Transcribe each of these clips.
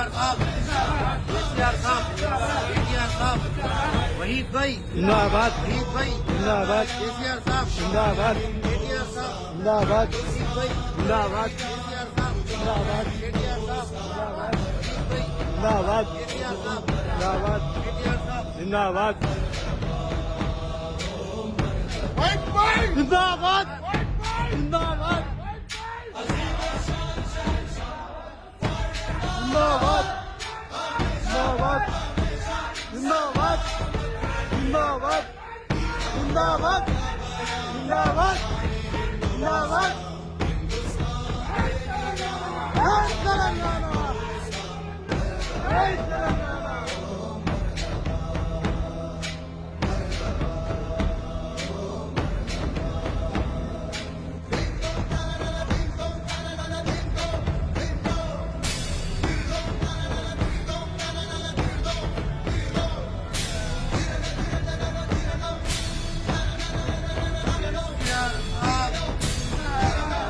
केसीआर साहब, केसीआर साहब, केटीआर साहब, वहीद भाई जिंदाबाद वहीद भाई, जिंदाबाद केसीआर साहब, जिंदाबाद केटीआर साहब, जिंदाबाद वहीद भाई, जिंदाबाद केसीआर साहब, जिंदाबाद केटीआर साहब, वहीद भाई, जिंदाबाद केसीआर साहब, जिंदाबाद केटीआर साहब, जिंदाबाद वहीद भाई, जिंदाबाद जिंदाबाद जिंदाबाद जिंदाबाद जिंदाबाद जिंदाबाद जिंदाबाद जिंदाबाद जिंदाबाद जय तेलंगाना जय तेलंगाना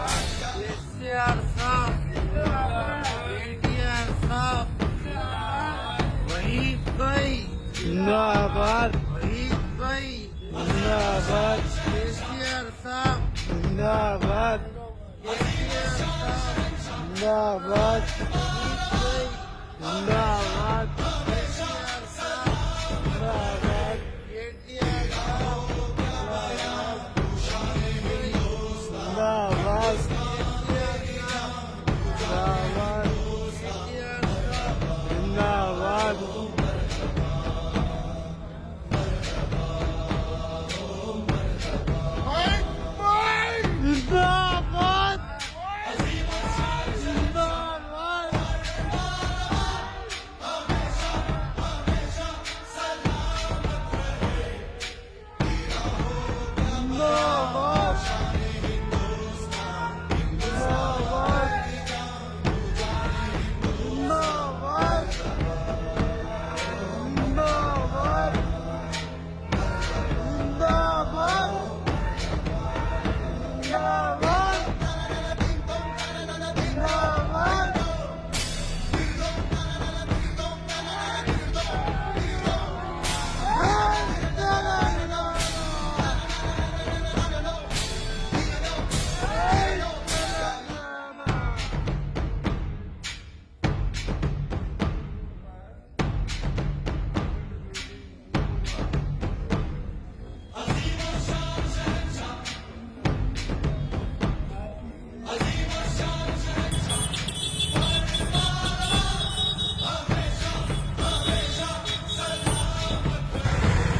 केसीआर साहब, केटीआर साहब, वहीद भाई, जिंदाबाद वहीद भाई, जिंदाबाद केसीआर साहब, जिंदाबाद केसीआर साहब, जिंदाबाद वहीद भाई, जिंदाबाद केसीआर साहब, जिंदाबाद केटीआर साहब, जिंदाबाद जिंदाबाद केटीआर साहब, जिंदाबाद वहीद भाई, जिंदाबाद जिंदाबाद जिंदाबाद जिंदाबाद जिंदाबाद जिंदाबाद जिंदाबाद जिंदाबाद जिंदाबाद जय तेलंगाना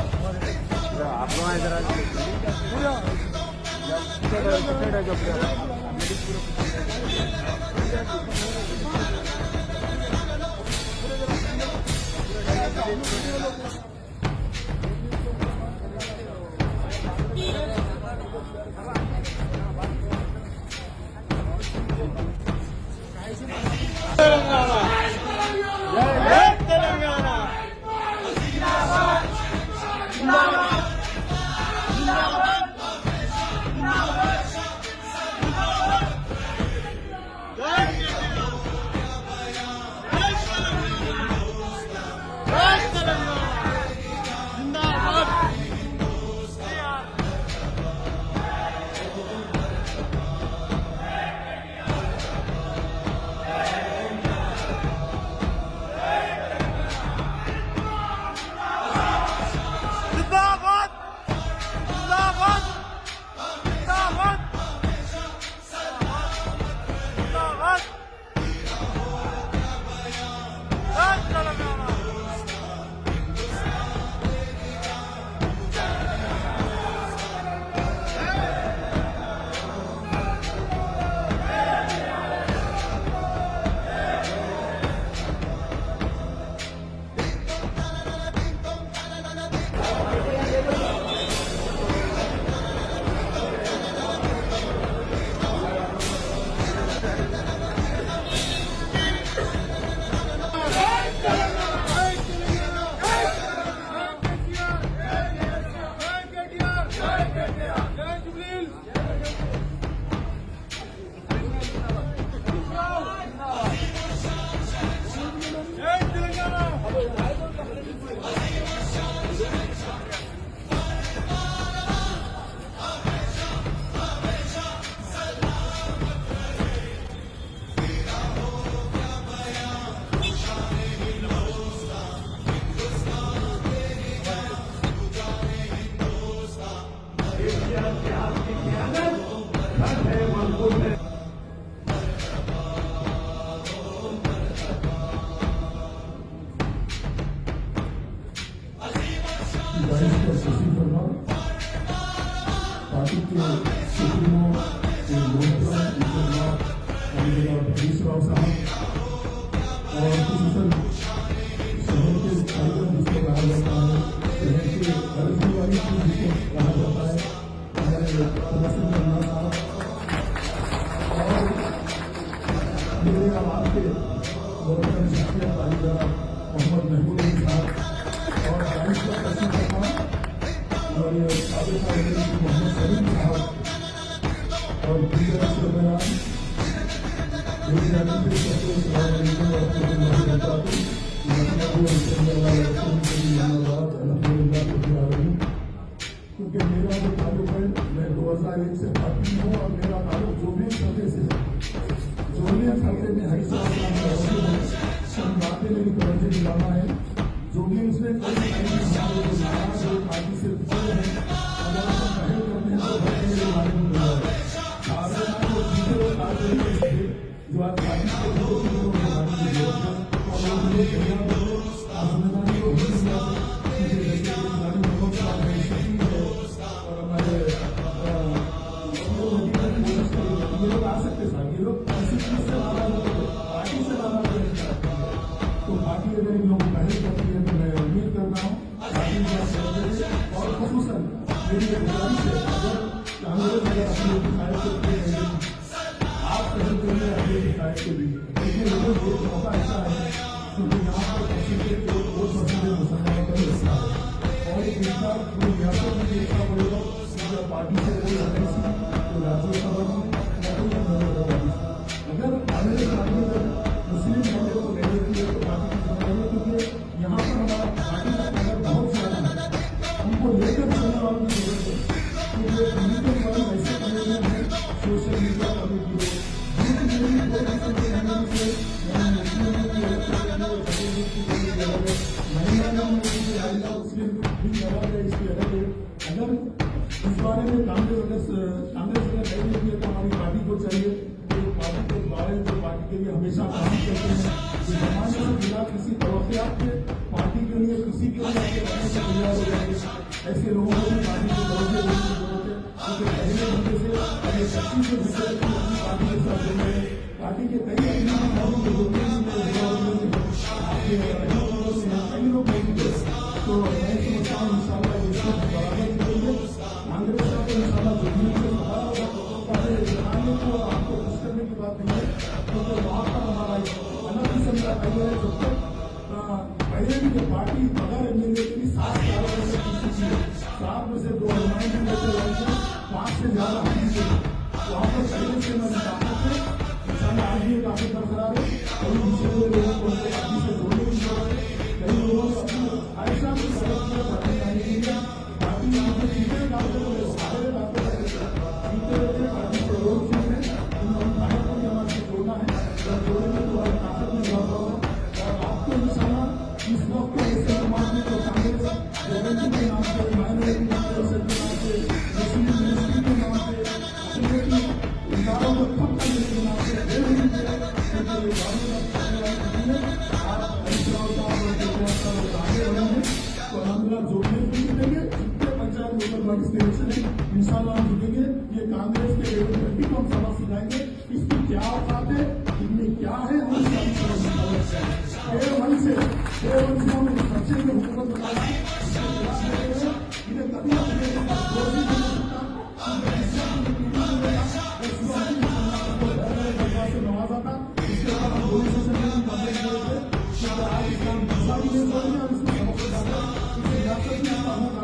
जय तेलंगाना आप लोग इधर आ तेलंगाना जय तेलंगाना जिंदाबाद पार्टी के सुप्रीमो हरीशराव साहब और खुसूसन शहर के कार्यक्रम जिसको कहा जाता है, शहर के अर्जी वाली जिसको कहा जाता है, हमारे प्रदर्शन करना साहब और मेरे आवाज के गवर्नर शख्सियत तालीदार मोहम्मद महबूब अली साहब और बाईस का प्रश्न था और ये साबिक मोहम्मद सलीम साहब और दीगर सरबराह क्योंकि मेरा जो ताल्लुक है, मैं 2001 से पार्टी हूँ और मेरा ताल्लुक जोबियन खर्चे से है। जोबियन खर्चे में हरीशराव साहब बातें मेरी तवज्जो दिलाना है। जोबियन में कई पार्टी से जुड़े हैं, अगर हम पहल करते हैं तो बच्चे के बारे में जो आज पार्टी के लोगों की और मुझे और हमारे ये लोग आ सकते साहब, ये लोग ऐसी चीज से पार्टी से तो पार्टी अगर इन लोग पहल करती है तो मैं उम्मीद करता हूँ और खसूसन मेरी गुजारिश है, अगर कांग्रेस अगर अपनी किफायत को आप पहल करिए अपनी किफायत के लिए, लेकिन लोगों को मौका ऐसा है क्योंकि यहाँ पर परसेंटेज वोट परसेंटेज मुसलमानों का हिस्सा है और एक हिस्सा पूरी रियासत में देखना पड़ेगा। जब पार्टी से कोई एमएलसी तो राज्यसभा में अगर कांग्रेस पार्टी अगर मुस्लिम मुद्दे को लेने के लिए तो पार्टी की जिम्मेदारी है, क्योंकि यहाँ पर हमारा पार्टी का कलर बहुत ज्यादा है, उनको लेकर चलने वालों की जरूरत है। क्योंकि पॉलिटिकल वाले ऐसे कमेटी हैं, सोशल मीडिया कमेटी हो, अगर इस बारे में कांग्रेस अगर नहीं लेती है तो हमारी पार्टी को चाहिए कि पार्टी के बारे में पार्टी के लिए हमेशा काम करते हैं, जमाने से बिना किसी तवक्कियात के पार्टी के लिए किसी के लिए रहने से तैयार हो जाएंगे। ऐसे लोगों को भी पार्टी को तवज्जो देने की जरूरत है, क्योंकि पहले मौके से अगर शक्ति से विषय की अपनी पार्टी के साथ जुड़ रहे हैं, पार्टी के कई लोगों के होते हैं कई लोग नहीं, तो मैं समझता हूँ इंशाल्लाह इसको बराबर करेंगे। कांग्रेस का तो इंशाल्लाह जमीन से सवाल होगा, पहले जमाने को आपको खुश करने की बात नहीं है, क्योंकि वहाँ पर हमारा अलग किस्म का पहले है। जब तक पहले भी जो पार्टी बगैर एमएलए की 7 सालों में से किसी की 7 में से 2 नुमाइंदे लेते रहेंगे, 5 से ज्यादा हाथी से वहाँ पर पहले से मैं बताता थे इंशाल्लाह आज भी काफी बरकरार है। कई दूसरे लोगों को पार्टी से जोड़ने की जरूरत है, कई लोगों को अपनी आयशा की तरफ में बढ़ने जाने के लिए पार्टी में चीजें डालते हुए सारे बातें जीते रहते पार्टी को रोज चीजें इन भारत को हमारे से जोड़ना है और जोड़ेंगे तो हमारी ताकत में इजाफा होगा। और आपको इंशाल्लाह इस वक्त के ऐसे समाज में जो कांग्रेस गवर्नमेंट के नाम से, माइनॉरिटी के नाम से, मुस्लिम मिनिस्ट्री के नाम से, कम्युनिटी इदारों को ठप करने के नाम से तो अलहमदुल्ला जोड़ने भी जुटेंगे, जितने पंचायत लोकल बॉडी स्टेशन है इंशाल्लाह हम जुटेंगे। ये कांग्रेस के लेवल पर भी हम सबक सिखाएंगे, इसकी क्या औकात है, इनमें क्या है, हम इसका A1 से हम इस बच्चे में हुकूमत बनाएंगे, इन्हें कभी अपने दोषी नहीं सकता, नवाजा था। इसके बाद हम दोनों से कंप्लेंट किए थे आज इस्लाम दूसरा भी नहीं छोड़ेंगे और इसको सबक सिखाएंगे, इसे रियासत में कानून का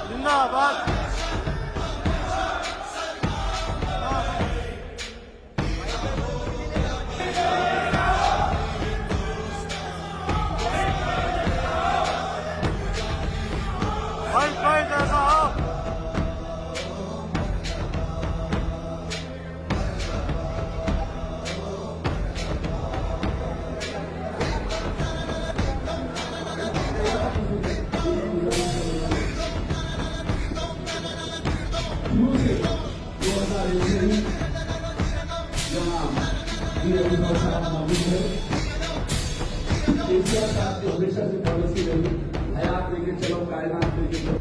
जिंदाबाद। ये अभी बहुत सारा मौजूद है। केसीआर साहब की हमेशा से पॉलिसी रही हयात लेके चलो कायनात लेके चलो।